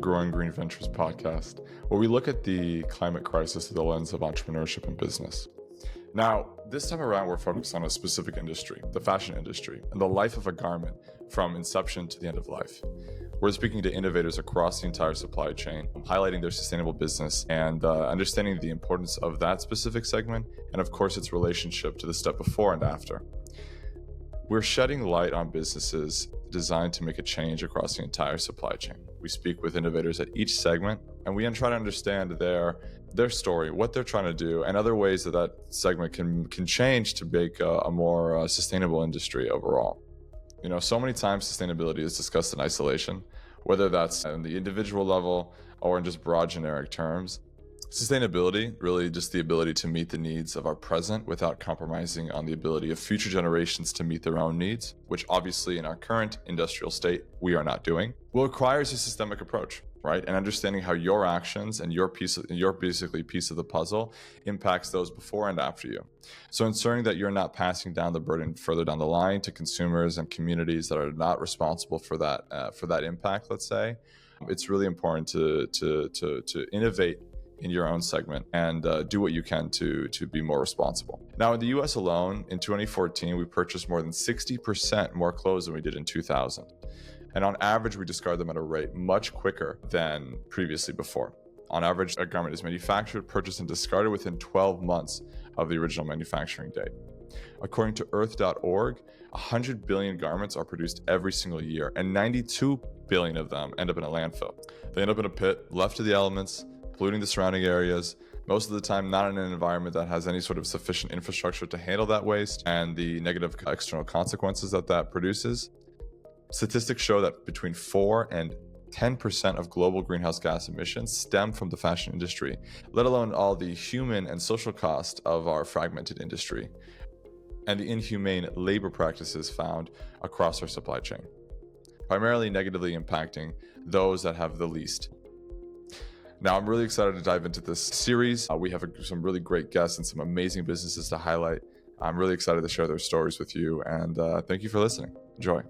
Growing Green Ventures podcast, where we look at the climate crisis through the lens of entrepreneurship and business. Now, this time around, we're focused on a specific industry, the fashion industry, and the life of a garment from inception to the end of life. We're speaking to innovators across the entire supply chain, highlighting their sustainable business and understanding the importance of that specific segment, and of course, its relationship to the step before and after. We're shedding light on businesses designed to make a change across the entire supply chain. We speak with innovators at each segment, and we try to understand their story, what they're trying to do, and other ways that segment can change to make a more sustainable industry overall. You know, so many times sustainability is discussed in isolation, whether that's on the individual level or in just broad generic terms. Sustainability, really just the ability to meet the needs of our present without compromising on the ability of future generations to meet their own needs, which obviously in our current industrial state, we are not doing. Well, it requires a systemic approach, right? And understanding how your actions and your piece of the puzzle impacts those before and after you. So ensuring that you're not passing down the burden further down the line to consumers and communities that are not responsible for that impact, let's say. It's really important to innovate in your own segment and do what you can to be more responsible. Now, in the US alone, in 2014, we purchased more than 60% more clothes than we did in 2000. And on average, we discard them at a rate much quicker than previously before. On average, a garment is manufactured, purchased, and discarded within 12 months of the original manufacturing date. According to earth.org, 100 billion garments are produced every single year, and 92 billion of them end up in a landfill. They end up in a pit, left to the elements, polluting the surrounding areas, most of the time not in an environment that has any sort of sufficient infrastructure to handle that waste and the negative external consequences that produces. Statistics show that between 4 and 10% of global greenhouse gas emissions stem from the fashion industry, let alone all the human and social cost of our fragmented industry and the inhumane labor practices found across our supply chain, primarily negatively impacting those that have the least. Now, I'm really excited to dive into this series. We have some really great guests and some amazing businesses to highlight. I'm really excited to share their stories with you, and thank you for listening. Enjoy.